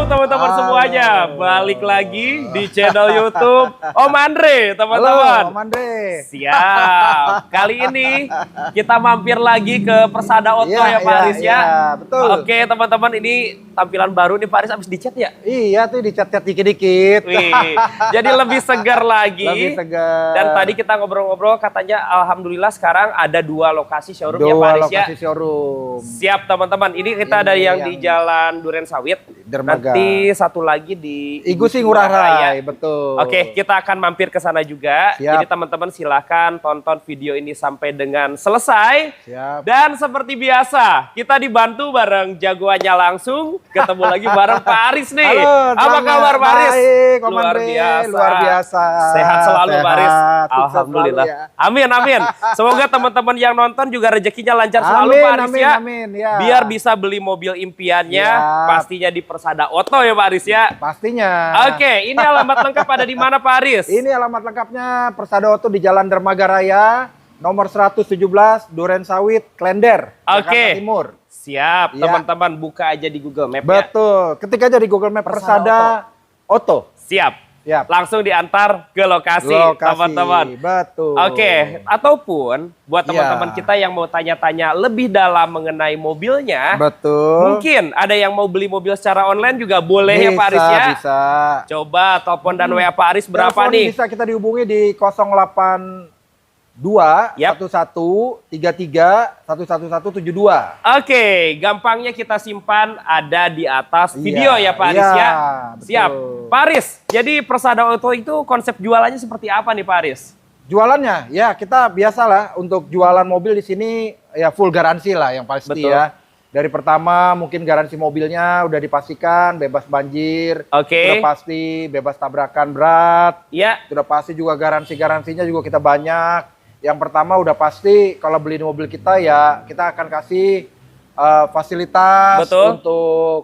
teman-teman semuanya, balik lagi di channel YouTube Om Andre, teman-teman. Halo, Om Andre. Siap. Kali ini kita mampir lagi ke Persada Auto ya Pak Aris ya. Betul. Oke teman-teman, ini tampilan baru nih Pak Aris, habis dicat ya? Iya tuh dicat-cat dikit-dikit. Jadi lebih segar lagi. Lebih segar. Dan tadi kita ngobrol-ngobrol, katanya alhamdulillah sekarang ada 2 lokasi showroom ya Pak Dua Aris ya. lokasi showroom. Siap teman-teman, ini kita ada yang di Jalan Duren Sawit. Dermaga. Nanti satu lagi di Igusti Ngurah Rai, betul. Oke, kita akan mampir ke sana juga. Siap. Jadi teman-teman silahkan tonton video ini sampai dengan selesai. Siap. Dan seperti biasa, kita dibantu bareng jagoannya langsung. Ketemu lagi bareng Pak Aris nih. Halo, apa kabar Pak Aris? Baik, Om Luar Andre. biasa. Luar biasa. Sehat selalu Pak Aris. Sehat, sukses Alhamdulillah. selalu ya. Amin, amin. Semoga teman-teman yang nonton juga rezekinya lancar selalu Amin, Pak Aris amin, ya. amin, ya. Biar bisa beli mobil impiannya, Siap. pastinya di Persada Auto ya Pak Aris ya. Pastinya. Oke, ini alamat lengkap ada di mana Pak Aris? Ini alamat lengkapnya Persada Auto di Jalan Dermaga Raya, nomor 117, Duren Sawit, Klender, Jakarta Timur. Siap, Ya. teman-teman buka aja di Google Map ya. Betul. Ketik aja di Google Map Persada Auto. Siap. Siap. Langsung diantar ke lokasi, teman-teman. Betul. Oke, ataupun buat teman-teman kita yang mau tanya-tanya lebih dalam mengenai mobilnya, Betul. mungkin ada yang mau beli mobil secara online juga boleh ya Pak Aris ya. Bisa. Coba telepon dan WA Pak Aris berapa Telepon nih? Bisa kita dihubungi di 082 Yap. 1133 11172. Oke, gampangnya kita simpan ada di atas video Iya, ya Pak Aris iya, ya. betul. Siap. Pak Aris, jadi Persada Auto itu konsep jualannya seperti apa nih Pak Aris? Jualannya, ya kita biasalah untuk jualan mobil di sini ya full garansi lah yang pasti. Betul. Ya. Dari pertama mungkin garansi mobilnya udah dipastikan bebas banjir, Oke. udah pasti bebas tabrakan berat, Ya, sudah pasti juga garansinya juga kita banyak. Yang pertama udah pasti kalau beli mobil kita ya kita akan kasih fasilitas Betul. untuk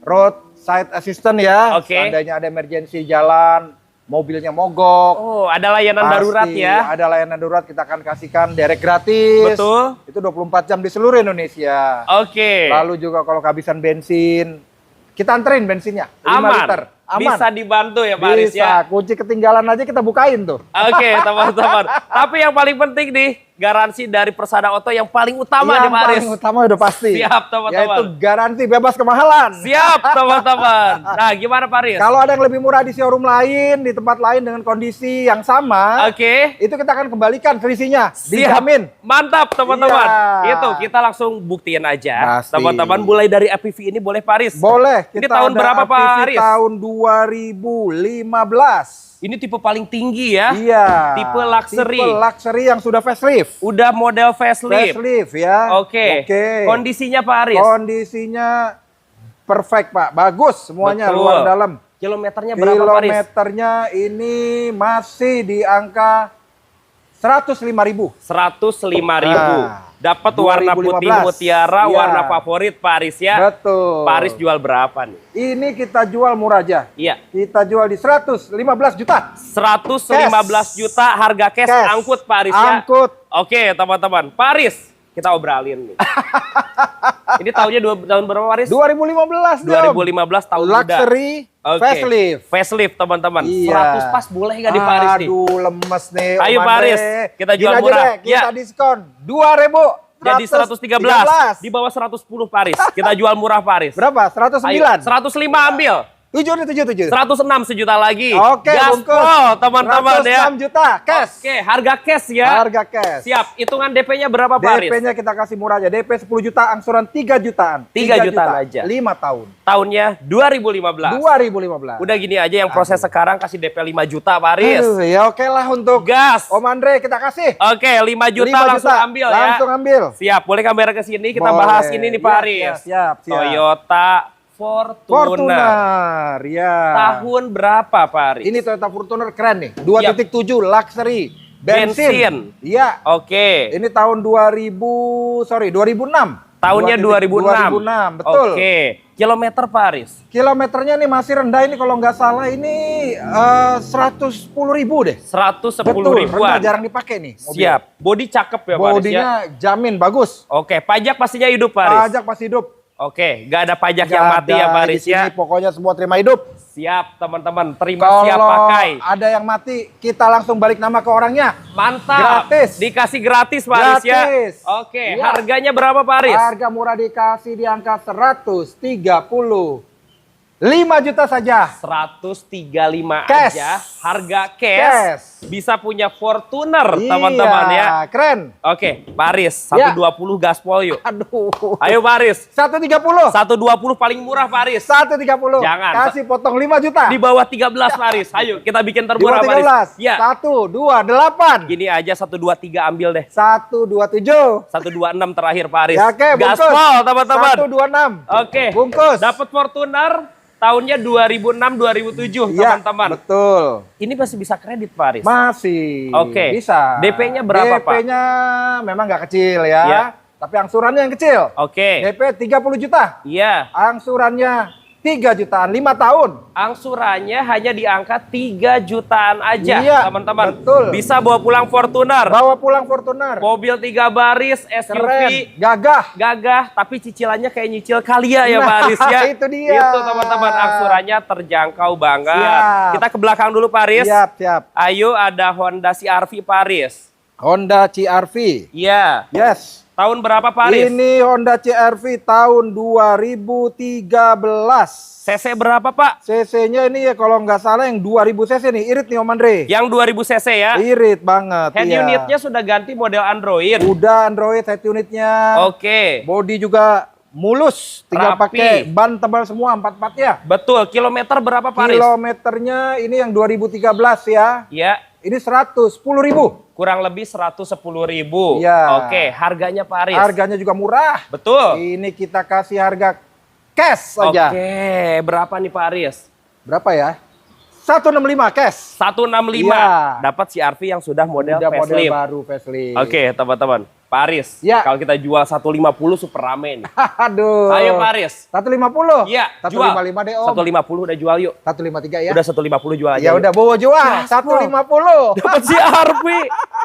roadside assistant ya. Oke. Seandainya ada emergensi jalan, mobilnya mogok. oh ada layanan Pasti darurat ya. Ada layanan darurat kita akan kasihkan direct gratis. Betul. Itu 24 jam di seluruh Indonesia. Oke. Lalu juga kalau kehabisan bensin, kita anterin bensinnya 5 Aman. liter. Aman. Bisa dibantu ya Pak Aris Bisa. ya. Kunci ketinggalan aja kita bukain tuh. Oke, teman-teman. Tapi yang paling penting nih, garansi dari Persada Auto yang paling utama nih Yang Pak Aris. paling utama udah pasti. Siap, teman-teman. Yaitu garansi bebas kemahalan. Siap, teman-teman. Nah, gimana Pak Aris? Kalau ada yang lebih murah di showroom lain, di tempat lain dengan kondisi yang sama, Oke. itu kita akan kembalikan selisihnya. Siap. Dijamin. Mantap, teman-teman. Iya. Itu kita langsung buktiin aja. Pasti. Teman-teman, mulai dari FPV ini boleh Pak Aris? Boleh. Ini Kita tahun ada berapa Pak APV Aris? Tahun 2015. Ini tipe paling tinggi ya. Iya. Tipe luxury. Tipe luxury yang sudah facelift. Udah model facelift. Facelift ya. Oke. Oke. Kondisinya Pak Aris? Kondisinya perfect Pak. Bagus semuanya Betul. luar dalam. Kilometernya berapa Pak Aris? Kilometernya ini masih di angka 105.000. 105.000. Nah, Dapat warna putih 2015. mutiara, Iya. warna favorit Pak Aris ya. Betul. Pak Aris jual berapa nih? Ini kita jual murah aja. Iya. Kita jual di 115 juta. 115 juta harga cash, angkut Pak Aris ya. Angkut. Oke teman-teman, Pak Aris kita obralin nih. Ini tahunnya tahun berapa Pak Aris? 2015 dong. 2015 tahun Luxury Oke. facelift. Facelift teman-teman. Iya. 100 pas boleh nggak di Pak Aris nih? Aduh, lemes nih. Ayo, Om Pak Aris, Andre. kita jual Gini aja murah. deh, kita Ya. diskon 2.000. Jadi 113, di bawah 110 Pak Aris. Kita jual murah Pak Aris. Berapa? Ayo, 109. 105 ambil. 7. 106 sejuta lagi. Oke, bungkus. Gaspol teman-teman ya. 106 juta cash. Oke, harga cash ya. Harga cash. Siap, hitungan DP-nya berapa Pak Aris? DP-nya kita kasih murah aja. DP 10 juta, angsuran 3 jutaan. 3 jutaan aja. 5 tahun. Tahunnya 2015. 2015. Udah gini aja yang proses sekarang kasih DP 5 juta Pak Aris. Aduh, ya oke lah untuk Gas. Om Andre kita kasih. Oke, 5 juta 5 langsung juta. ambil ya. Langsung ambil. Siap, boleh kamera ke sini kita Boleh. bahas ini nih Pak Ya, Aris. siap. Toyota Fortuner. Fortuner, ya. Tahun berapa Pak Aris? Ini Toyota Fortuner keren nih. 2.7 luxury. Bensin. Iya. Oke. Ini tahun 2006. Tahunnya 2006. 2006, betul. Oke. Kilometer Pak Aris? Kilometernya nih masih rendah ini kalau nggak salah ini 110.000 deh. 110 Betul, ribuan. rendah, jarang dipakai nih. mobil. Siap. Bodi cakep ya Pak Aris ya? Bodinya jamin bagus. Oke. Pajak pastinya hidup Pak Aris? Pajak pasti hidup. Oke, nggak ada pajak Nggak yang mati ada ya Pak di Aris ya. sini, pokoknya semua terima hidup. Siap teman-teman, terima Kalau siap pakai. ada yang mati, kita langsung balik nama ke orangnya. Mantap. Gratis. Dikasih gratis Pak Aris ya. Gratis. Oke, Iya. harganya berapa Pak Aris? Harga murah dikasih di angka 135 juta saja. 135 Cash. aja, harga cash. Cash. Bisa punya Fortuner teman-teman ya. Iya, keren. Oke, Pak Aris, Ya. 120 gaspol yuk. Aduh. Ayo Pak Aris, 130. 120 paling murah Pak Aris. 130. Jangan. Kasih potong 5 juta. Di bawah 13 Pak Aris. Ayo kita bikin Di termurah bawah Pak Aris. 13. Ya. 1, 2, 8. Gini aja 1 2 3 ambil deh. 1, 2, 7. 1 2 6 terakhir Pak Aris. Ya, oke, bungkus. Gaspol teman-teman. 1, 2, 6. Oke. Bungkus. Dapat Fortuner tahunnya 2006 2007 Iya, teman-teman. betul. Ini masih bisa kredit Pak Aris. Masih. Oke. Bisa. DP-nya berapa, Pak? DP-nya memang nggak kecil ya. Iya. Tapi angsurannya yang kecil. Oke. DP 30 juta. Iya. Angsurannya 3 jutaan, 5 tahun. Angsurannya hanya di angka 3 jutaan aja, Iya, teman-teman. betul. Bisa bawa pulang Fortuner. Bawa pulang Fortuner. Mobil 3 baris, SUV. Keren, gagah. Gagah, tapi cicilannya kayak nyicil Kalia ya Nah, Pak Aris ya. itu dia. Itu teman-teman, angsurannya terjangkau banget. Siap. Kita ke belakang dulu Pak Aris. Siap, siap. Ayo ada Honda CR-V Pak Aris. Honda CR-V. Iya. Yes. Tahun berapa Pak Aris? Ini Honda CR-V tahun 2013. CC berapa Pak? CC-nya ini ya kalau nggak salah yang 2000 cc nih, irit nih Om Andre. Yang 2000 cc ya. Irit banget. Head iya. unitnya sudah ganti model Android. Udah Android head unitnya. Oke. Body juga mulus, tinggal Rapi. pakai ban tebal semua 4-4-nya. Betul. Kilometer berapa Pak Aris? Kilometernya ini yang 2013 ya. Ya. Ini 110.000. Kurang lebih 110.000. Iya. Oke, harganya Pak Aris. Harganya juga murah. Betul. Ini kita kasih harga cash saja. Oke, berapa nih Pak Aris? Berapa ya? 165 cash. 165. Iya. Dapat CR-V yang sudah model Udah model facelift. baru facelift. Oke, teman-teman. Pak Aris, Ya. kalau kita jual 150 super rame nih. Aduh. Ayo Pak Aris. 150? Iya, 155 deh Om. 150 udah jual yuk. 153 ya. Udah 150 jual aja. Ya yuk. udah bawa jual. Gaspol. 150. Dapat CR-V.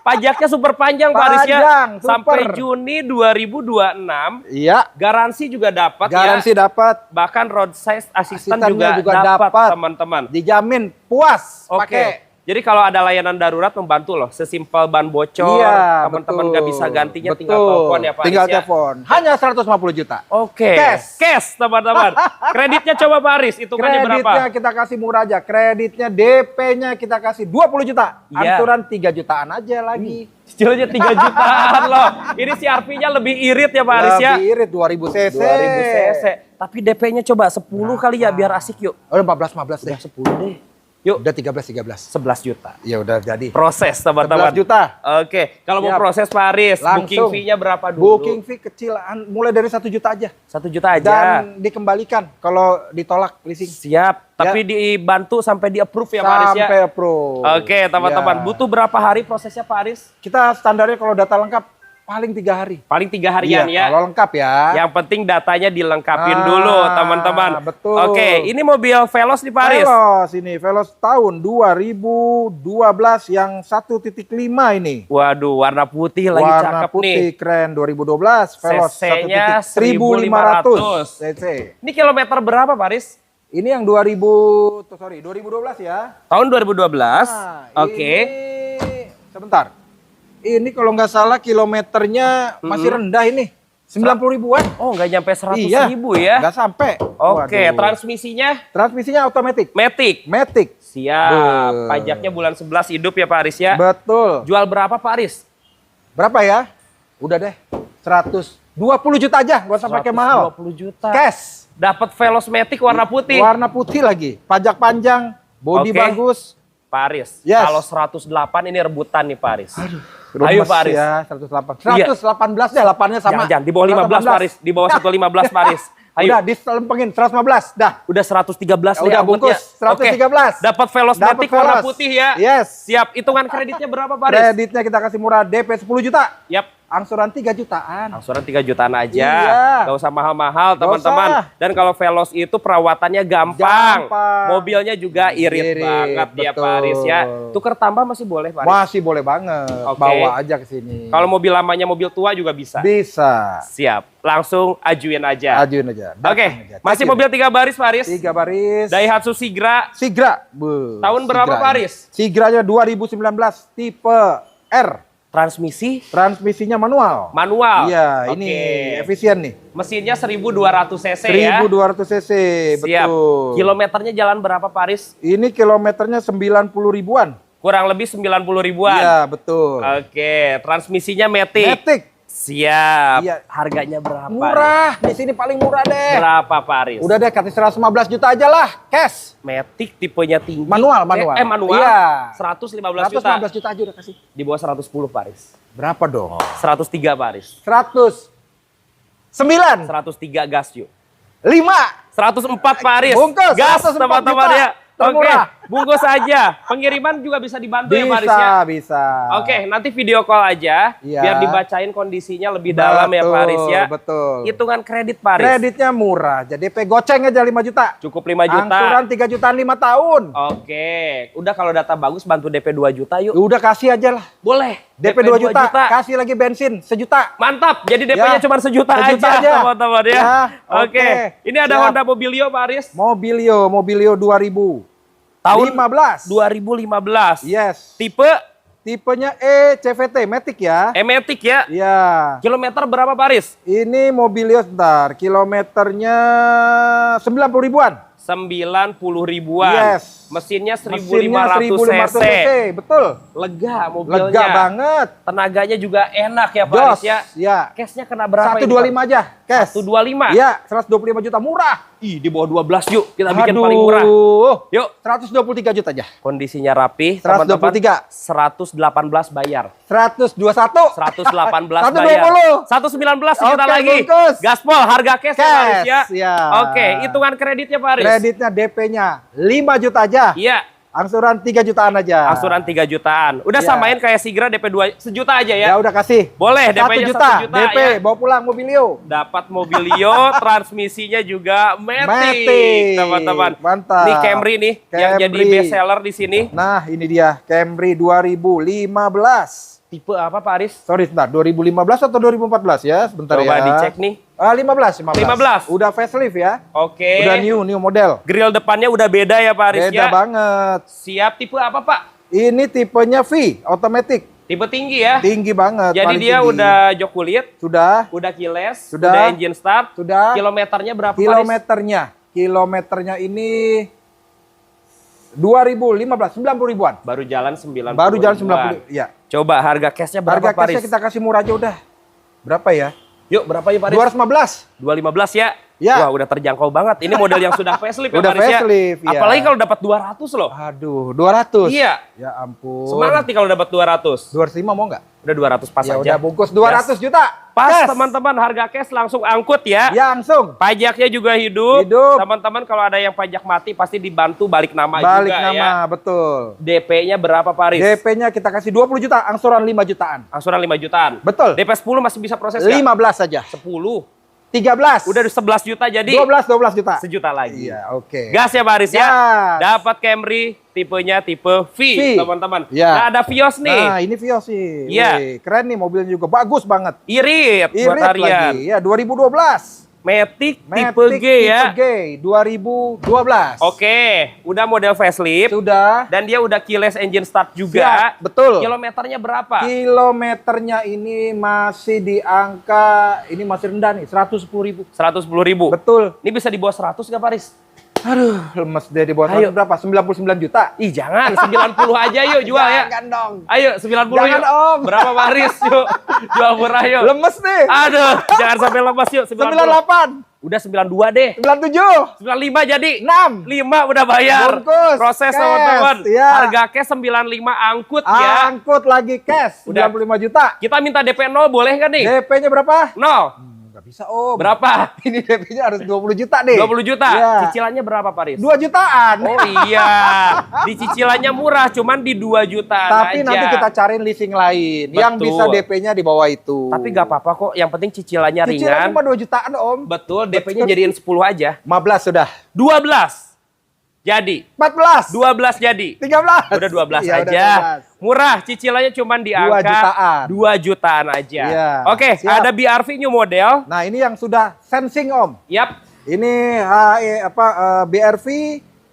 Pajaknya super panjang Pak Aris ya. Panjang, super. Sampai Juni 2026. Iya. Garansi juga dapat Garansi ya. dapat. Bahkan roadside assistant Asistennya juga, juga dapat dapat. teman-teman. Dijamin puas Oke. pakai. Jadi kalau ada layanan darurat membantu loh. Sesimpel ban bocor, Iya, teman-teman betul. nggak bisa gantinya Betul. tinggal telepon ya Pak Tinggal Aris ya. telepon. Hanya 150 juta. Oke. Cash. Teman-teman. Kreditnya coba Pak Aris, hitungannya berapa? Kreditnya kita kasih murah aja. Kreditnya DP-nya kita kasih 20 juta. Iya. Angsuran 3 jutaan aja lagi. Cicilnya 3 jutaan loh. Ini CR-V-nya lebih irit ya Pak Aris ya. Lebih irit 2000 cc. 2000 cc. Tapi DP-nya coba 10 kali ya biar asik yuk. Oh, 14 deh. 10 deh. Yuk, Udah 13. 11 juta. Ya udah jadi. Proses teman-teman. 11 juta. Oke, kalau mau Siap. proses Pak Aris, booking Langsung. fee-nya berapa dulu? Booking fee kecil, mulai dari 1 juta aja. 1 juta aja. Dan dikembalikan kalau ditolak leasing. Siap, tapi dibantu sampai di approve ya Pak Aris ya. Sampai approve. Oke, teman-teman. Ya. Butuh berapa hari prosesnya Pak Aris? Kita standarnya kalau data lengkap paling 3 hari. Paling 3 harian Iya, ya. kalau lengkap ya. Yang penting datanya dilengkapin Ah, dulu, teman-teman. betul. Oke, ini mobil Veloz nih Pak Aris. Veloz ini, Veloz tahun 2012 yang 1.5 ini. Waduh, warna putih lagi Warna cakep putih nih. keren 2012. Veloz CC-nya 1.500 cc. Ini kilometer berapa Pak Aris? Ini yang 2012 ya. Tahun 2012. Nah, Oke. Ini, sebentar. Ini kalau nggak salah kilometernya masih rendah ini. 90 ribuan. Oh, nggak nyampe 100 Iya. ribu ya? Nggak sampai. Oke, Waduh. transmisinya Transmisinya otomatis. Matic. Matic. Siap. Betul. Pajaknya bulan 11 hidup ya Pak Aris ya. Betul. Jual berapa Pak Aris? Berapa ya? Udah deh. 120 juta aja, gak usah pakai mahal. 20 juta. Cash. Dapat Veloz Matic warna putih. Warna putih lagi. Pajak panjang, body Oke. bagus. Pak Aris, Yes. kalau 108 ini rebutan nih Pak Aris. Aduh, Ayo Pak Aris. Ya, 108. Iya. 118 deh, 8-nya sama. Jangan, di bawah 15 Pak Aris. Di bawah 115 Pak Aris. Ayo. Udah, dilempengin 115. Dah. Udah 113 nih Udah angkutnya. bungkus, 113. Oke. Dapat Veloz Dapat Matic warna Veloz. putih ya. Yes. Siap. Hitungan kreditnya berapa Pak Aris? Kreditnya kita kasih murah, DP 10 juta. Yap. angsuran 3 jutaan. Angsuran 3 jutaan aja. Iya. Nggak usah mahal-mahal, Nggak teman-teman. usah. Dan kalau Veloz itu perawatannya gampang. Gampang. Mobilnya juga irit banget ya, betul. Pak Aris ya. Tuker tambah masih boleh, Pak Aris? Masih boleh banget. Oke. Bawa aja ke sini. Kalau mobil lamanya mobil tua juga bisa. Bisa. Siap. Langsung ajuin aja. Ajuin aja. Oke. Datang aja. Masih Check mobil in. 3 baris, Pak Aris? 3 baris. Daihatsu Sigra. Sigra. Tahun berapa, Pak Aris? Sigranya 2019 tipe R. Transmisi Transmisinya manual. manual. Iya, Oke. ini efisien nih. Mesinnya 1200 cc ya. 1200 cc, Siap. betul. Kilometernya jalan berapa, Pak Aris? Ini kilometernya 90 ribuan. Kurang lebih 90 ribuan. Iya, betul. Oke, transmisinya Matic. Matic. Siap. Iya. Harganya berapa? Murah, di sini paling murah deh. Berapa, Pak Aris? Udah deh, kasih 115 juta aja lah, cash. Matic tipenya tinggi. Manual, manual. Manual. Iya. 115 juta. 115 juta aja udah kasih. Di bawah 110, Pak Aris. Berapa dong? 103, Pak Aris. 100. 9. 103 gas yuk. 5. 104, Pak Aris. Bungkus, Gas, 104 teman-teman juta. ya. Oke, Termurah. bungkus aja. Pengiriman juga bisa dibantu ya, Pak Aris ya. Bisa. Oke, nanti video call aja. Iya. Biar dibacain kondisinya lebih dalam ya, Pak Aris ya. Betul. Hitungan kredit, Pak Aris. Kreditnya murah. Jadi DP goceng aja 5 juta. Cukup 5 juta. Angsuran 3 jutaan 5 tahun. Oke, udah kalau data bagus bantu DP 2 juta yuk. Udah kasih aja lah. Boleh. DP 2 juta, kasih lagi bensin 1 juta. Mantap. Jadi DP-nya Ya. cuma 1 juta, Sejuta aja, aja. teman-teman ya. Ya, Oke. oke. Ini ada Siap. Honda Mobilio, Pak Aris. Mobilio 2000. Tahun 15. 2015. Yes. Tipenya CVT Matic ya. Matic ya. Iya. Kilometer berapa, Pak Aris? Ini Mobilio sebentar. Kilometernya 90 ribuan. 90 ribuan. Yes. Mesinnya Mesinnya 1500 cc. Betul. Lega mobilnya. Lega banget. Tenaganya juga enak ya, Pak Jos. Aris ya. Ya. Cashnya kena berapa 125 aja. Cash. 125. Iya, 125 juta murah. Ih, di bawah 12 yuk. Kita bikin paling murah. Yuk. 123 juta aja. Kondisinya rapi. 123. 118 bayar. 121. 118 120. bayar. 119 sejuta Oke, lagi. bungkus. Gaspol, harga cash, ya, Pak Aris ya. ya. Oke, hitungan kreditnya, Pak Aris. Kreditnya DP-nya 5 juta aja. Iya, Angsuran 3 jutaan aja. angsuran 3 jutaan. Udah Iya. samain kayak Sigra DP 2 sejuta aja Ya ya. udah kasih. Boleh 1 DP-nya juta. 1 juta DP ya. bawa pulang Mobilio. Dapat Mobilio, transmisinya juga Matic, Matic. teman-teman. Mantap. Nih Camry nih yang jadi Camry. best seller di sini. Nah, ini dia Camry 2015. Tipe apa, Pak Aris? Sorry, sebentar. 2015 atau 2014 ya? Sebentar Coba ya. dicek nih. 15. 15. Udah facelift ya. Oke. Udah new model. Grill depannya udah beda ya, Pak Aris Beda ya. banget. Siap, tipe apa, Pak? Ini tipenya V, automatic. Tipe tinggi ya. Tinggi banget. Jadi paling dia tinggi. udah jok kulit, Sudah. udah keyless, Sudah. udah engine start. Sudah. Kilometernya berapa, Pak Aris? Kilometernya ini 2015, 90 ribuan. Baru jalan 90. Baru jalan 90. Iya. Coba harga cashnya berapa, Harga Pak Aris? cashnya kita kasih murah aja udah. Berapa ya? Yuk, berapa ya, Pak Aris? 215. 215 ya? Ya. Wah, udah terjangkau banget. Ini model yang sudah facelift ya, Udah Pak Aris ya? facelift, iya. Apalagi kalau dapat 200 loh. Aduh, 200. Iya. Ya ampun. Semangat nih kalau dapat 200. 205 mau nggak? Udah 200 pas Ya aja. udah bungkus 200 juta. Pas, Cash. teman-teman. Harga cash langsung angkut ya. Ya langsung. Pajaknya juga hidup. Hidup. Teman-teman kalau ada yang pajak mati pasti dibantu balik nama Balik juga nama, ya. betul. DP-nya berapa, Pak Aris? DP-nya kita kasih 20 juta, angsuran 5 jutaan. Angsuran 5 jutaan. Betul. DP 10 masih bisa proses nggak? 15 saja. 10. 13. Udah 11 juta jadi 12 juta. sejuta lagi. Iya, oke. Gas ya, Pak Aris ya. Gas. Dapat Camry tipenya tipe V, V. teman-teman. Iya. Nah, ada Vios nih. Nah, ini Vios sih. Iya. Wih, keren nih mobilnya juga, bagus banget. Irit, buat Irit harian. lagi. Ya, 2012. Matic tipe Matic G ya. Tipe G 2012. Oke, udah model facelift. Sudah. Dan dia udah keyless engine start juga. Siap, betul. Kilometernya berapa? Kilometernya ini masih di angka, ini masih rendah nih, 110 ribu. 110 ribu. Betul. Ini bisa di bawah 100 nggak, Paris? Aduh, lemes deh di bawah Ayo. 100 berapa? 99 juta. Ih, jangan. 90 aja yuk jual ya. Jangan dong. Ayo, 90 Jangan, yuk. Om. Berapa, Paris? Yuk. Jual murah yuk. Lemes nih. Aduh, jangan sampai lemas yuk. 90. 98, Udah 92 deh. 97, 95 jadi. 6. 5 udah bayar. Bungkus, Proses, cash, teman-teman. iya. Harga cash 95 angkut ya. Angkut lagi cash, Udah. 95 juta. Kita minta DP 0 boleh nggak nih? DP-nya berapa? 0. nggak bisa Om. Berapa? Ini DP-nya harus 20 juta deh. 20 juta? Iya. Cicilannya berapa Paris? 2 jutaan. Oh iya, di cicilannya murah, cuman di 2 jutaan Tapi aja. nanti kita cariin leasing lain yang Betul. bisa DP-nya di bawah itu. Tapi gak apa-apa kok, yang penting cicilannya Cicilan ringan. cuma 2 jutaan Om. Betul, DP-nya jadiin 10 aja. 15 sudah. 12 jadi. 14. 12 jadi. 13. Udah 12 Iya, aja. udah 12. Murah, cicilannya cuma di 2 angka jutaan. 2 jutaan aja. Iya, Oke, siap. ada BRV new model. Nah, ini yang sudah sensing Om. Yap. Ini BRV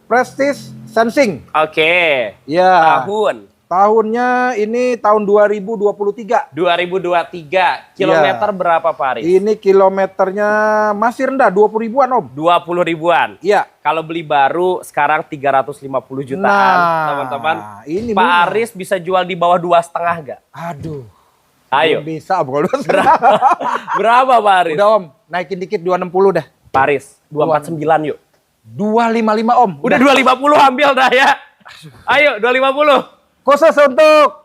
Prestige Sensing. Oke. Ya. Tahun Tahunnya ini tahun 2023. 2023. Kilometer berapa Paris? Ini kilometernya masih rendah, 20 ribuan Om. 20 ribuan. Iya. Kalau beli baru sekarang 350 jutaan, teman-teman. Ini Pak murah. Aris bisa jual di bawah 2,5 nggak? Aduh. Ayo. Belum bisa Om. Berapa Pak Aris? Udah Om, naikin dikit 260 dah. Paris, 249 yuk. 255 Om. Udah 250 ambil dah ya. Ayo 250. Khusus untuk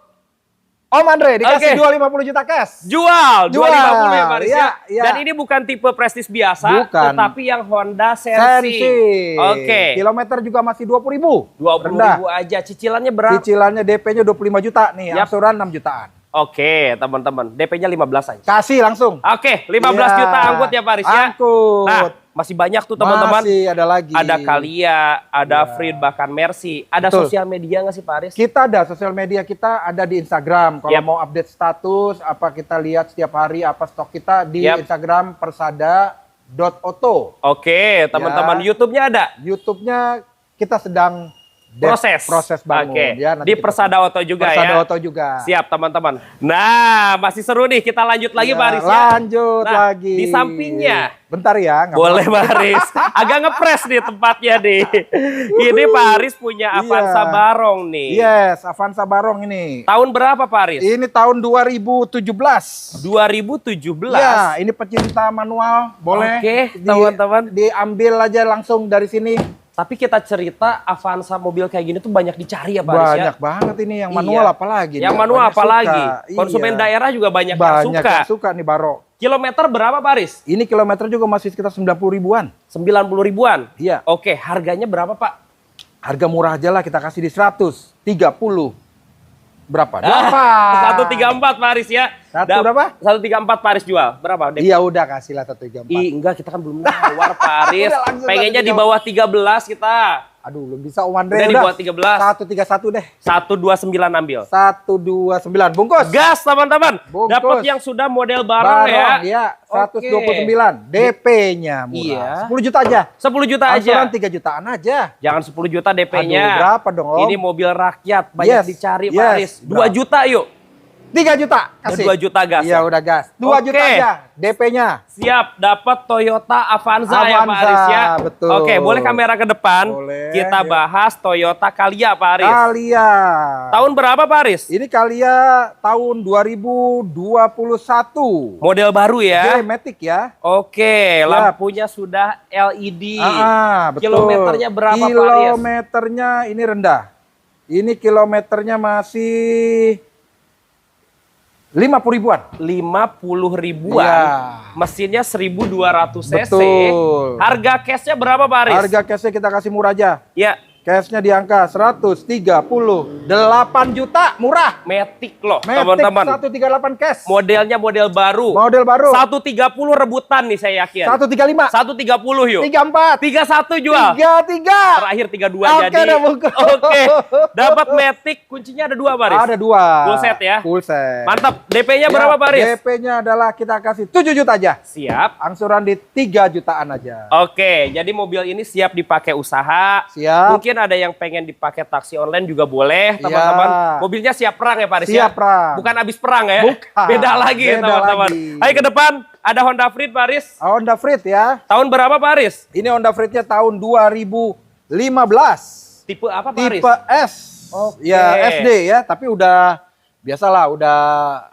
Om Andre dikasih Oke. 250 juta cash. Jual 250 ya Paris Iya, ya. iya. Dan ini bukan tipe Prestige biasa, Bukan. tetapi yang Honda Sensing. Oke. Kilometer juga masih 20 ribu. 20 Rendah. ribu aja. Cicilannya berapa? Cicilannya DP-nya 25 juta nih, Yap. angsuran 6 jutaan. Oke, teman-teman. DP-nya 15 aja. Kasih langsung. Oke, 15 Iya. juta angkut ya Paris ya. Angkut. Nah, masih banyak tuh teman-teman. Masih ada lagi. Ada Kalia, ada Iya. Freed, bahkan Mercy. Ada Betul. sosial media nggak sih Paris? Kita ada sosial media, kita ada di Instagram. Kalau Yap. mau update status, apa kita lihat setiap hari apa stok kita di Yap. Instagram persada.auto. Oke, teman-teman. Ya. YouTube-nya ada? YouTube-nya kita sedang Proses bangun. Oke. Ya, nanti Di kita- Persada Auto juga Persada ya. Auto juga. Siap teman-teman. Nah, masih seru nih. Kita lanjut lagi Ya, Paris ya. lanjut Nah, lagi. di sampingnya. Bentar ya. nggak Boleh apa-apa. Paris. Agak ngepres nih tempatnya nih. Ini Paris punya Avanza Iya. Barong nih. Yes, Avanza Barong ini. Tahun berapa Paris? Ini tahun 2017. 2017. Ya, ini pecinta manual, boleh. Oke, teman-teman. Diambil aja langsung dari sini. Tapi kita cerita Avanza mobil kayak gini tuh banyak dicari ya Paris ya. Banyak banget ini yang manual Iya. apalagi. Yang nih, manual banyak apalagi. suka. Konsumen Iya. daerah juga banyak, Banyak yang suka. yang suka nih Barong. Kilometer berapa Paris? Ini kilometer juga masih sekitar 90 ribuan. 90 ribuan. Iya. Oke, harganya berapa Pak? Harga murah aja lah, kita kasih di 130. Berapa? Ah, Berapa? 134 Paris ya. Berapa? 134 Paris jual. Berapa? Iya udah kasihlah 134. Ih, enggak, kita kan belum nawar Paris. Udah langsung Pengennya di 134. bawah 13 kita. Aduh, belum bisa Om Andre. Udah di bawah 13. 131 deh. 129 ambil. 129 bungkus. Gas teman-teman. Bungkus. Dapat yang sudah model bareng ya. ya. Oke. 129. DP-nya murah. Iya. 10 juta aja. 10 juta aja. Angsuran 3 jutaan aja. Jangan 10 juta DP-nya. Aduh, berapa dong, Om? Ini mobil rakyat, banyak Yes, dicari yes. Paris. 2 juta yuk. 3 juta kasih. 2 juta gas. Iya, udah gas. 2 Oke. juta aja DP-nya. Siap, dapat Toyota Avanza, ya Pak Avanza, Aris ya. betul. Oke, boleh kamera ke depan. Boleh, Kita ya. bahas Toyota Calya Pak Aris. Kalia. Tahun berapa Pak Aris? Ini Kalia tahun 2021. Model baru ya. Matic ya. Oke, lampunya sudah LED. Betul. Kilometernya berapa Pak Aris? Kilometernya ini rendah. Ini kilometernya masih 50 ribuan. 50 ribuan. Iya. Mesinnya 1200 cc. Betul. Harga cashnya berapa Pak Aris? Harga cashnya kita kasih murah aja. Ya, Cashnya di angka 138 juta, murah. Matic loh Matic teman-teman. 138 cash. Modelnya model baru. Model baru. 130 rebutan nih saya yakin. 135. 130 yuk. 34. 31 jual. 33. Terakhir 32 Oke, jadi. udah bungkus. Oke. Dapat Matic, kuncinya ada 2 Paris. Ada 2. Full set ya. Full set. Mantap. DP-nya Ya, berapa Paris? DP-nya adalah kita kasih 7 juta aja. Siap. Angsuran di 3 jutaan aja. Oke, jadi mobil ini siap dipakai usaha. Siap. Mungkin ada yang pengen dipakai taksi online juga boleh, teman-teman. Ya. Mobilnya siap perang ya, Paris Siap ya? perang. Bukan habis perang ya? Bukan. Beda lagi, Beda teman-teman. lagi. Ayo ke depan, ada Honda Freed, Paris. Honda Freed ya. Tahun berapa, Paris? Ini Honda Freed-nya tahun 2015. Tipe apa, Paris? Tipe S. Oke. Ya, SD ya, tapi udah biasalah, udah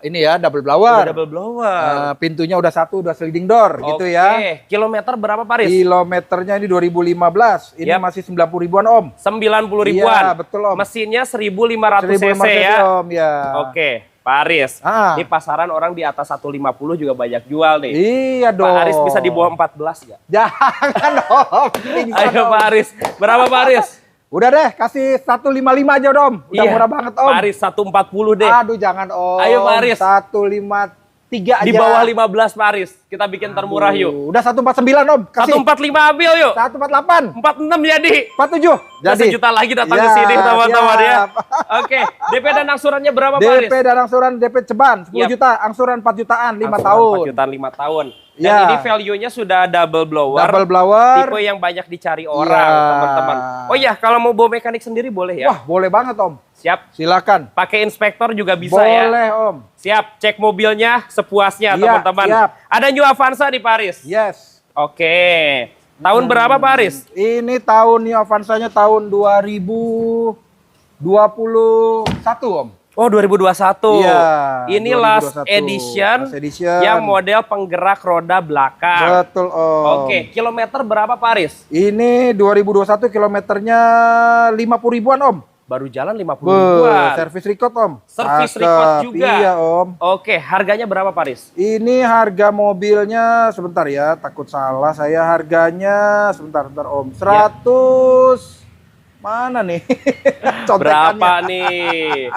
ini ya, double blower. Udah double blower. Pintunya udah satu, udah sliding door gitu ya. Oke, kilometer berapa, Paris? Kilometernya ini 2015. Ini Yap. masih 90 ribuan Om. 90 ribuan. Iya, betul, Om. Mesinnya 1500 cc 1500 ya? Om ya. Oke. Pak Aris. Ah. Di pasaran orang di atas 150 juga banyak jual nih. Iya dong. Pak Aris bisa di bawah 14 nggak? Jangan Om. Bisa Ayo dong. Pak Aris, berapa Pak Aris? Udah deh, kasih 155 aja Om. Udah murah banget Om. Pak Aris 140 deh. Aduh jangan Om. Ayo, Pak Aris. 153 aja. Di bawah 15 Pak Aris. Kita bikin termurah yuk. Udah 149 Om. Kasih. 145 ambil yuk. 148. 46 jadi. 47. Jadi. Jadi. 1 juta lagi datang Ya, ke sini teman-teman ya. siap. Oke, DP dan angsurannya berapa Pak Aris? DP dan angsuran DP ceban 10 Yap. juta, angsuran 4 jutaan 5 Angsuran tahun. 4 jutaan 5 tahun. Dan Ya. ini value-nya sudah double blower. Double blower. Tipe yang banyak dicari orang, Ya. teman-teman. Oh iya, kalau mau bawa mekanik sendiri boleh ya? Wah, boleh banget Om. Siap. Silakan. Pakai inspektor juga bisa ya? Boleh Om. Siap, cek mobilnya sepuasnya Iya, teman-teman. siap. Ada New Avanza di Paris. Yes. Oke. Tahun berapa Paris? Ini tahun New Avanza-nya tahun 2021 Om. Oh 2021. Iya, Ini 2021. last edition, Last edition. yang model penggerak roda belakang. Betul Om. Oke, kilometer berapa Paris? Ini 2021 kilometernya 50 ribuan Om. Baru jalan 50 ribuan. Servis record Om. Servis Cakep. record juga. Iya Om. Oke, harganya berapa Paris? Ini harga mobilnya sebentar ya, takut salah saya harganya sebentar Om. 100 mana nih? Contekannya. Berapa nih?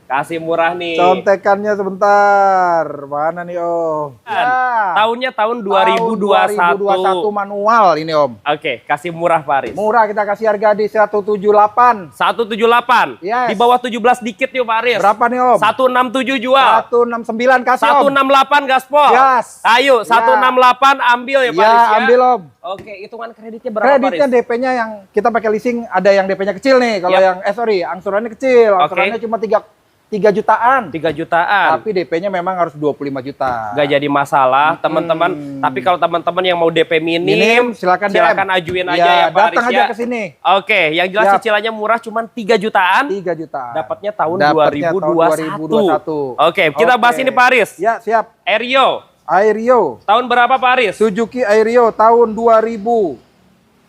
Kasih murah nih. Contekannya sebentar. Mana nih Om? Ya. Tahunnya tahun Tahun 2021. manual ini Om. Oke, kasih murah Paris. Murah kita kasih harga di 178. 178. Yes. Di bawah 17 dikit yuk Paris. Berapa nih Om? 167 jual. 169 kasih Om. 168 gaspol. Yes. Ayo, Ya. 168 ambil ya Paris ya. Ambil Om. Oke, hitungan kreditnya berapa Kreditnya Paris? DP-nya yang kita pakai leasing ada yang DP-nya kecil nih. Kalau Yap. yang angsurannya kecil. Angsurannya cuma 3 jutaan. 3 jutaan. Tapi DP-nya memang harus 25 juta. Nggak jadi masalah teman-teman. Tapi kalau teman-teman yang mau DP minim, silakan ajuin aja ya Pak Aris datang aja ya. ke sini. Oke, yang jelas Siap. cicilannya murah cuman 3 jutaan. 3 jutaan. Dapatnya tahun Dapatnya 2021. Oke, kita bahas Oke. ini Pak Aris. Ya, siap. Aerio. Aerio. Tahun berapa Pak Aris? Suzuki Aerio tahun 2005.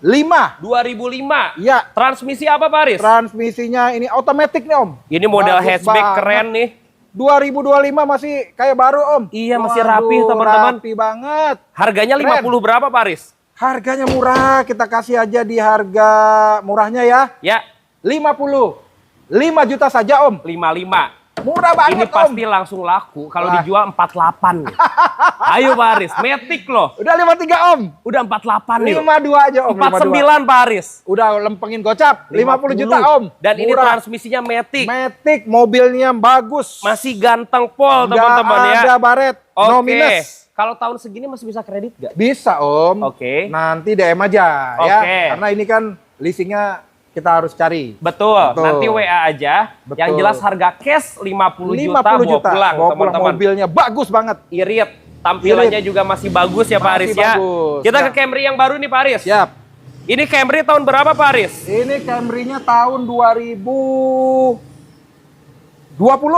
2005. Ya, Transmisi apa Pak Aris? transmisinya ini otomatis nih Om. Ini model Bagus hatchback banget. keren nih. 2025 masih kayak baru Om. Iya, masih Waduh, rapi, teman-teman. Rapi banget. Harganya 50 berapa Pak Aris? Harganya murah, kita kasih aja di harga murahnya ya. Ya, 5 juta saja Om. 55. Murah banget Ini Om. pasti langsung laku kalau Wah. dijual 48 nih. Ayo Pak Aris, Matic loh. Udah 53 Om. Udah 48 nih. 52 aja Om. 49 Pak Aris. Udah lempengin gocap. 50 juta Om. Dan ini Murah. transmisinya Matic. Matic, mobilnya bagus. Masih ganteng pol Nggak teman-teman ya. ada baret. No Oke. minus. Kalau tahun segini masih bisa kredit gak? Bisa Om. Oke. Nanti DM aja ya. Oke. Karena ini kan leasingnya kita harus cari. Betul. Betul. Nanti WA aja. Betul. Yang jelas harga cash 50 juta 50 bawa juta. pulang Bawa pulang teman-teman. mobilnya bagus banget. Irit. Tampilannya juga masih bagus ya Pak Masih Aris ya. bagus. Kita Ya. ke Camry yang baru nih Pak Aris. Siap. Ini Camry tahun berapa Pak Aris? Ini Camry-nya tahun 2020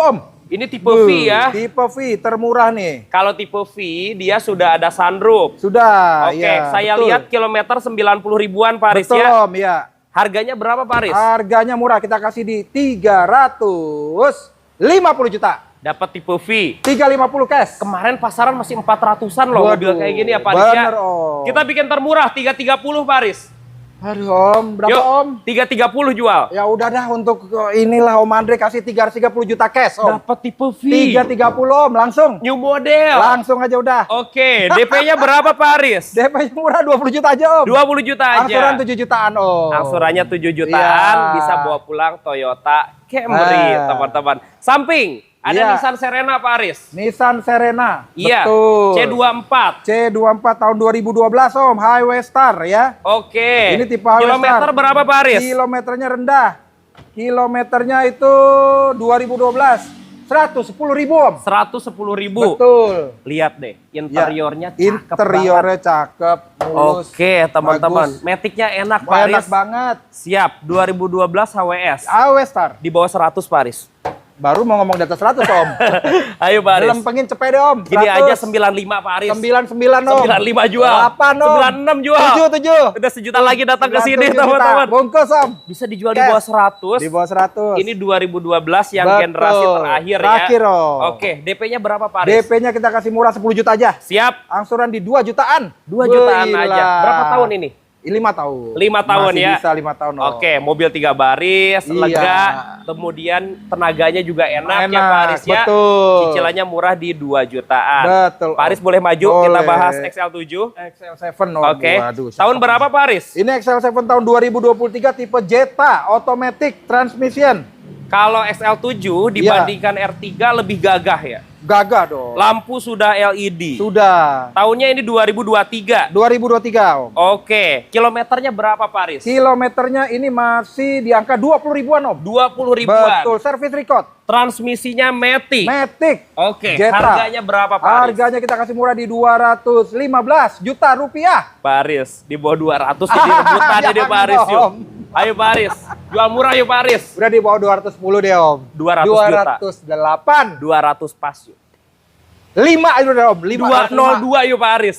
Om. Ini tipe V ya. Tipe V termurah nih. Kalau tipe V dia sudah ada sunroof. Sudah. Oke, ya, saya betul. lihat kilometer 90 ribuan Pak Aris Betul ya. Om, ya. Harganya berapa Pak Aris? Harganya murah, kita kasih di 350 juta. Dapat tipe V. 350 cash. Kemarin pasaran masih 400-an loh mobil Waduh, kayak gini ya Pak Aris ya. bener, Om. Kita bikin termurah 330 Pak Aris. Aduh Om, berapa Yuk, Om? 330 jual. Ya udah dah untuk inilah Om Andre kasih 330 juta cash Om. Dapat tipe V. 330 Om, langsung. New model. Langsung aja udah. Oke, DP-nya berapa Pak Aris? DP murah 20 juta aja Om. 20 juta aja. Angsuran 7 jutaan Om. Angsurannya 7 jutaan, Iya. bisa bawa pulang Toyota Camry, teman-teman. Samping, ada Iya. Nissan Serena Pak Aris. Nissan Serena. Iya, Betul. C24. C24 tahun 2012 Om, Highway Star ya. Oke. Ini tipe Highway Kilometer Star. berapa Pak Aris? Kilometernya rendah. Kilometernya itu 2012. 110.000 Om. 110.000. Betul. Lihat deh, interiornya Ya, cakep interiornya cakep, banget. mulus. Oke, teman-teman. bagus. Matic-nya enak Pak Enak Aris. banget. Siap, 2012 HWS. Highway Star. Di bawah 100 Pak Aris. Baru mau ngomong di atas 100 Om. Ayo Pak Aris. Lempengin cepet deh Om. Gini aja 95 Pak Aris. 99 Om. 95 jual. 8 Om. 96 jual. 7. Udah sejuta lagi datang ke sini 97 juta. teman-teman. Bungkus Om. Bisa dijual di bawah 100. Di bawah 100. Ini 2012 yang Betul. generasi terakhir ya. Terakhir Om. Oke, DP-nya berapa Pak Aris? DP-nya kita kasih murah 10 juta aja. Siap. Angsuran di 2 jutaan. 2 jutaan Gila. aja. Berapa tahun ini? 5 tahun. 5 tahun Masih ya. bisa 5 tahun Om. Oke, mobil 3 baris, Iya. lega, kemudian tenaganya juga enak ya Pak Aris ya. Betul. Cicilannya murah di 2 jutaan. Betul. Pak Aris boleh maju, kita Boleh. bahas XL7. XL7 Om. Oke. Waduh, Tahun berapa Pak Aris? Ini XL7 tahun 2023 tipe Jetta automatic transmission. Kalau XL7 dibandingkan R3 lebih gagah ya. Gagah dong. Lampu sudah LED. Sudah. Tahunnya ini 2023. 2023 Om. Oke, kilometernya berapa Pak Aris? Kilometernya ini masih di angka 20 ribuan Om. 20 ribuan. Betul, service record. Transmisinya Matic. Matic. Oke, Jetta. harganya berapa Pak Aris? Harganya kita kasih murah di 215 juta rupiah. Pak Aris, di bawah 200 jadi rebutan ini Pak Aris yuk. Om. Ayo Pak Aris, jual murah yuk Pak Aris. Udah di bawah 210 deh Om. 200 juta. 208. 200 pas yuk. 5 aja udah Om. 202 yuk Pak Aris.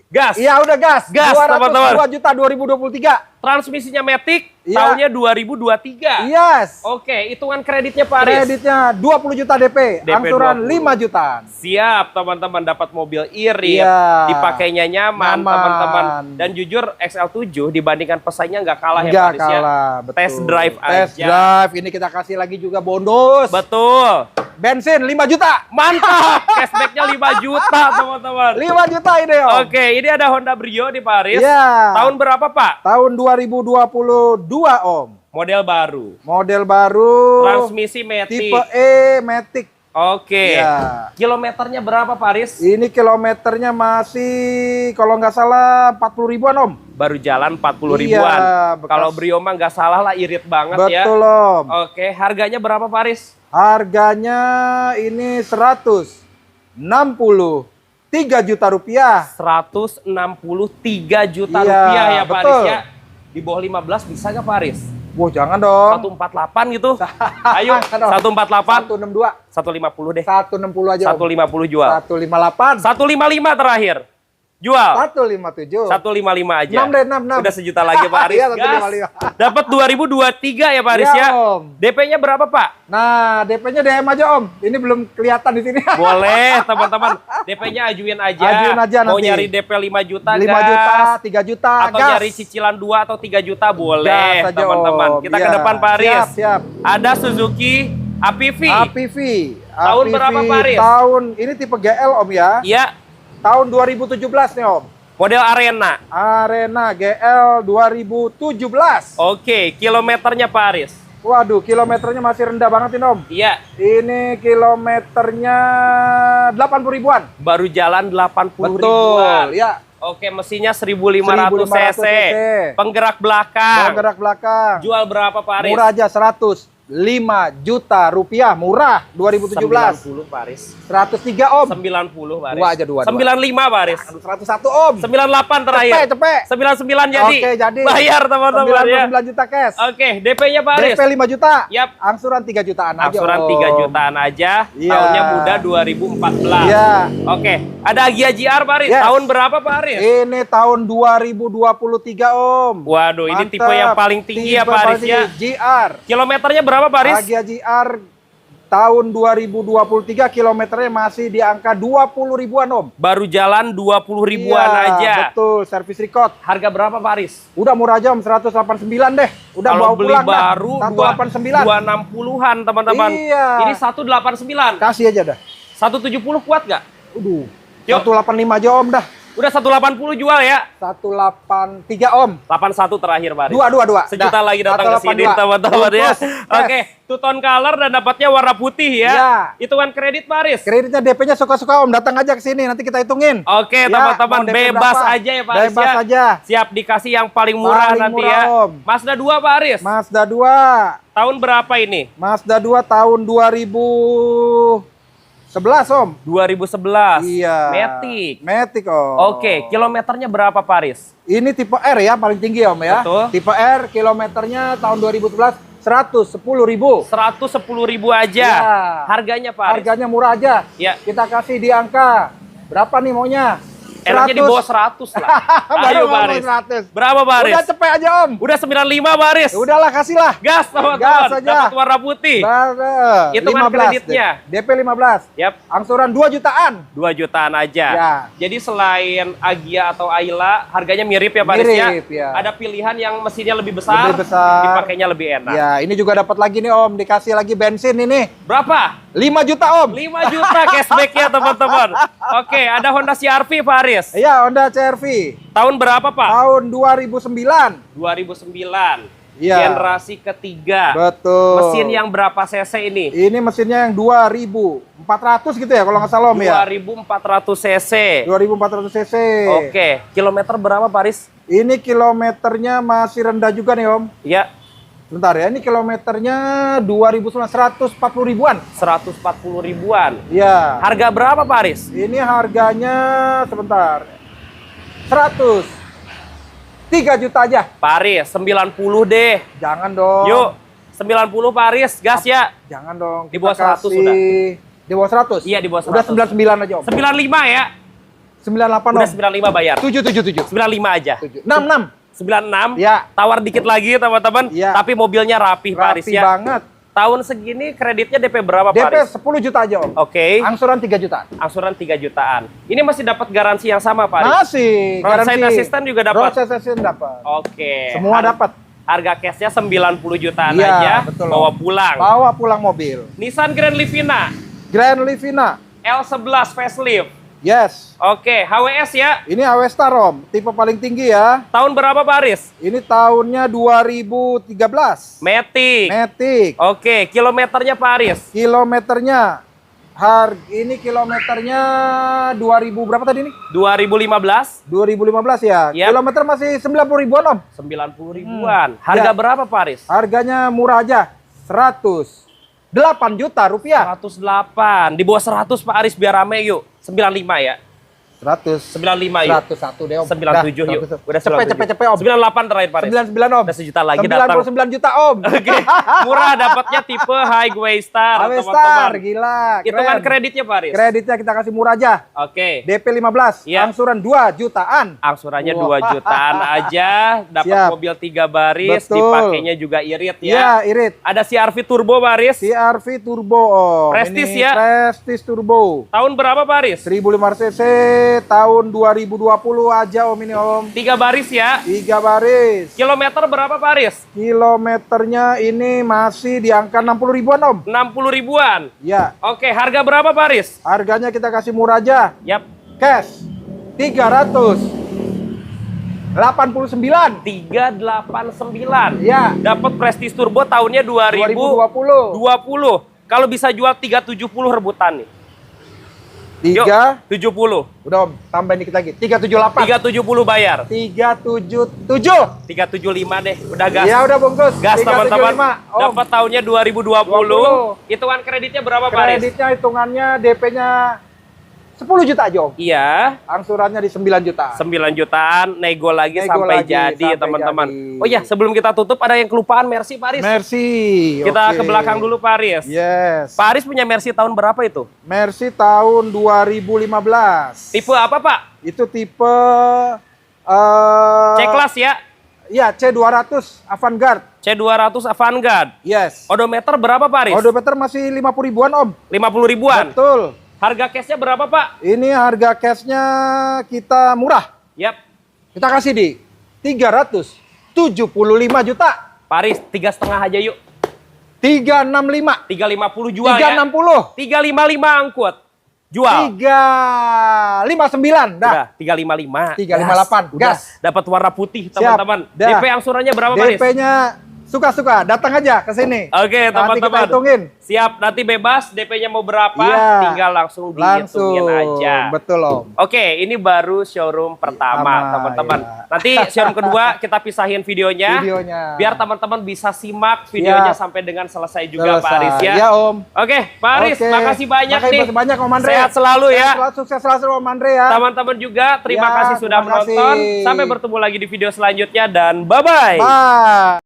Gas. Iya udah gas. Gas, teman-teman. 202 juta 2023. Transmisinya Matic, Iya. tahunnya 2023. Yes. Oke, hitungan kreditnya Pak Aris. Kreditnya 20 juta DP, DP angsuran 20. 5 jutaan. Siap, teman-teman dapat mobil irit, Iya. dipakainya nyaman, Nyaman. teman-teman. Dan jujur XL7 dibandingkan pesaingnya nggak kalah ya Nggak Pak Aris ya. kalah, betul. Test drive Test aja. drive, ini kita kasih lagi juga bonus. Betul. Bensin 5 juta. Mantap, cashbacknya 5 juta teman-teman. 5 juta ini Om. Oke, ini ada Honda Brio di Paris. Iya. Tahun berapa Pak? Tahun 2022 Om. Model baru. Model baru. Transmisi Matic. Tipe E Matic. Oke. Iya. Kilometernya berapa Paris? Ini kilometernya masih kalau nggak salah 40 ribuan Om. Baru jalan 40 Iya, ribuan. bekas. Kalau Brio mah nggak salah lah, irit banget ya. Betul Om. Oke, harganya berapa Paris? Harganya ini 163 juta rupiah. 163 juta Iya, rupiah ya Paris betul. ya. Di bawah 15 bisa nggak Paris? Wah jangan dong. 148 gitu. Ayo, 148. 162. 150 deh. 160 aja Om. 150 jual. 158. 155 terakhir. Jual. 157. 155 aja. 6 deh, 6. Udah sejuta lagi Pak Aris. Iya, Gas. 155. Dapat 2023 ya Pak Aris Iya, ya. Om. DP-nya berapa Pak? Nah, DP-nya DM aja Om. Ini belum kelihatan di sini. Boleh teman-teman. DP-nya ajuin aja. Ajuin aja Mau nanti. nyari DP 5 juta 5 gas. juta, 3 juta, Atau gas. nyari cicilan 2 atau 3 juta boleh Gas aja, teman-teman. Om. Kita Iya. ke depan Pak Aris. Siap, siap. Ada Suzuki APV. APV. Tahun APV berapa, Pak Aris? Tahun ini tipe GL Om ya. Iya, Tahun 2017 nih Om. model Arena. Arena GL 2017. Oke, kilometernya Pak Aris. Waduh, kilometernya masih rendah banget ini Om. Iya, Ini kilometernya 80 ribuan. baru jalan 80 Betul, ribuan. ya. Oke, mesinnya 1500 cc. 1500 cc. Penggerak belakang. Gerak belakang. Jual berapa Pak Aris? Murah aja 105 juta rupiah, murah 2017. 90 Pak Aris. 103 Om. 90 Pak Aris. Dua aja, dua. 95 Pak Aris. 101 Om. 98 terakhir. Cepet. 99 jadi. Oke, jadi. Bayar teman-teman ya. 99 juta cash. Oke, DP-nya Pak Aris. DP 5 juta. Yap. Angsuran 3 jutaan aja. Angsuran Om. 3 jutaan aja. Iya. Tahunnya muda 2014. Iya. Oke, ada Agia GR Pak Aris. Yes. Tahun berapa Pak Aris? Ini tahun 2023 Om. Waduh, ini Mantep. tipe yang paling tinggi ya Tipe Pak Aris paling ya. tinggi, GR. Kilometernya berapa Pak Aris? Agia GR tahun 2023 kilometernya masih di angka 20 ribuan Om. Baru jalan 20 ribuan Iya, aja. Betul, servis record. Harga berapa Pak Aris? Udah murah aja Om, 189 deh. Udah Kalau bawa beli pulang dah. baru 189. 260-an teman-teman. Iya. Ini 189. Kasih aja dah. 170 kuat nggak? Udah. Yuk. 185 aja Om dah. Udah 180 jual ya. 183 Om. 81 terakhir Pak Aris. Dua. Sejuta Dah. lagi datang ke sini 182. teman-teman ya. Bungkus. Oke, two tone color dan dapatnya warna putih ya. Iya. Hitungan kredit Pak Aris. Kreditnya DP-nya suka-suka Om, datang aja ke sini nanti kita hitungin. Oke, Ya, teman-teman mau DP bebas berapa? aja ya Pak Aris Bebas ya. aja. Siap dikasih yang paling murah Paling nanti murah, ya. Om. Mazda 2 Pak Aris. Mazda 2. Tahun berapa ini? Mazda 2 tahun 2011 Om. 2011. Iya. Matic. Matic Om. Oke, kilometernya berapa Pak Aris? Ini tipe R ya, paling tinggi Om ya. Betul. Tipe R, kilometernya tahun 2011 110.000. 110.000 aja. Ya. Harganya Pak Aris? Harganya murah aja. Ya. Kita kasih di angka berapa nih maunya? Enaknya di bawah 100 lah. Baru Ayo Pak ngomong Aris. 100. Berapa Pak Aris? Udah cepet aja Om. Udah 95 Pak Aris. Ya udahlah kasihlah. Gas teman-teman. Gas aja. Dapat warna putih. Hitungan kreditnya. DP 15. Yap. Angsuran 2 jutaan. 2 jutaan aja. Ya. Jadi selain Agia atau Ayla, harganya mirip ya Pak Aris ya? Mirip, ya. Ada pilihan yang mesinnya lebih besar, Lebih besar. dipakainya lebih enak. Ya, ini juga dapat lagi nih Om, dikasih lagi bensin ini. Berapa? 5 juta Om. 5 juta cashback ya teman-teman. Oke, ada Honda CR-V Pak Aris. Iya, Honda CR-V. Tahun berapa Pak? Tahun 2009. 2009. Iya. Generasi ketiga. Betul. Mesin yang berapa cc ini? Ini mesinnya yang 2400 gitu ya kalau nggak salah Om ya. 2400 cc. 2400 cc. Oke, kilometer berapa Pak Aris? Ini kilometernya masih rendah juga nih Om. Ya, Bentar ya, ini kilometernya 2009, 140 ribuan. 140 ribuan. Iya. Harga berapa Pak Aris? Ini harganya sebentar. 100. 3 juta aja. Pak Aris, 90 deh. Jangan dong. Yuk, 90 Pak Aris, gas ya. Jangan dong. Di bawah Kita 100 kasih- udah. Di bawah 100? Iya, di bawah 100. Udah 99 aja Om. 95 ya. 98 Udah Om. 95 bayar. 777. 95 aja. 66. 96. Ya. Tawar dikit lagi teman-teman. Ya. Tapi mobilnya rapih Pak Aris Rapi ya. banget. Tahun segini kreditnya DP berapa Pak DP Aris? 10 juta aja Om. Oke. Angsuran 3 juta. Angsuran 3 jutaan. Ini masih dapat garansi yang sama Pak Aris? Masih. Roadside assistant juga dapat? Roadside assistant dapat. Oke. Semua dapat. Harga cashnya 90 jutaan Iya, aja. betul, Bawa Om. pulang. Bawa pulang mobil. Nissan Grand Livina Grand Livina. L11 facelift. Yes. Oke, HWS ya. Ini Avestar Om, tipe paling tinggi ya. Tahun berapa Pak Aris? Ini tahunnya 2013. Matic. Matic. Oke, kilometernya Pak Aris? Kilometernya ini kilometernya 2000 berapa tadi nih? 2015. 2015 ya. Yap. Kilometer masih 90 ribuan Om. 90 ribuan. Harga Ya. berapa Pak Aris? Harganya murah aja. 108 juta rupiah. 108. Di bawah 100 Pak Aris biar rame yuk. 95 ya. 100. 95 yuk. 101 deh Om. 97 yuk. Udah cepet Om. 98 terakhir Pak Aris. 99 Om. Udah sejuta lagi datang. 99 juta Om. Oke. Murah dapatnya tipe Highway Star. Avestar, teman-teman. gila. Hitungan keren. kreditnya Pak Aris? Kreditnya kita kasih murah aja. Oke. DP 15, Iya. angsuran 2 jutaan. Angsurannya Wah. 2 jutaan aja, dapat Siap. mobil 3 baris, Betul. dipakainya juga irit ya. Iya, irit. Ada CR-V turbo baris. CR-V turbo Om. Prestige Ini ya? Prestige turbo. Tahun berapa baris? 1500 cc tahun 2020 aja Om ini Om. 3 baris ya. 3 baris. Kilometer berapa baris? Kilometernya ini masih di angka 60 ribuan Om. 60 ribuan. Ya, Oke, harga berapa baris? harganya kita kasih murah aja. Yap, Cash 389. 389. Ya, Dapat Prestige turbo tahunnya 2020. 2020. Kalau bisa jual 370 rebutan nih. 70. Udah Om, tambahin dikit lagi. 378. 370 bayar. 377. 375 deh, udah gas. Ya udah bungkus. Gas teman-teman. 375, Om. Dapat tahunnya 2020. Hitungan kreditnya berapa Pak Aris? Kreditnya hitungannya DP-nya 10 juta aja Om. Iya, Angsurannya di 9 juta. 9 jutaan, nego lagi Nego sampai lagi, jadi sampai teman-teman. jadi. Oh iya, sebelum kita tutup ada yang kelupaan Mercy Pak Aris. Mercy. Kita oke. ke belakang dulu Pak Aris. Yes. Pak Aris punya Mercy tahun berapa itu? Mercy tahun 2015. Tipe apa Pak? Itu tipe C-Class ya? Iya, C200 Avantgarde. C200 Avantgarde. Yes. Odometer berapa Pak Aris? Odometer masih 50 ribuan Om. 50 ribuan. Betul. Harga cashnya berapa Pak? Ini harga cashnya kita murah. Yap. Kita kasih di 375 juta. Pak Aris, 3,5 aja yuk. 365. 350 jual 360. ya. 355 angkut. Jual. 359. Dah. Udah, 355. 358. Udah, Gas. dapat warna putih Siap. teman-teman. Dah. DP angsurannya berapa Pak Aris? DP-nya suka-suka. Datang aja ke sini. Oke, Nanti kita teman-teman. hitungin. Siap, nanti bebas DP-nya mau berapa, Iya. tinggal langsung dihitungin aja. Betul Om. Oke, ini baru showroom pertama, Sama, teman-teman. ya. Nanti showroom kedua kita pisahin videonya. Videonya. Biar teman-teman bisa simak videonya Siap. sampai dengan selesai juga Pak Aris ya. Ya Om. Oke, Pak Aris, Oke. makasih banyak nih. Makasih banyak Om Andre. Sehat selalu ya. Sehat selalu, sukses selalu Om Andre ya. Teman-teman juga terima Ya, kasih sudah terima kasih. menonton. Sampai bertemu lagi di video selanjutnya dan bye-bye. Bye.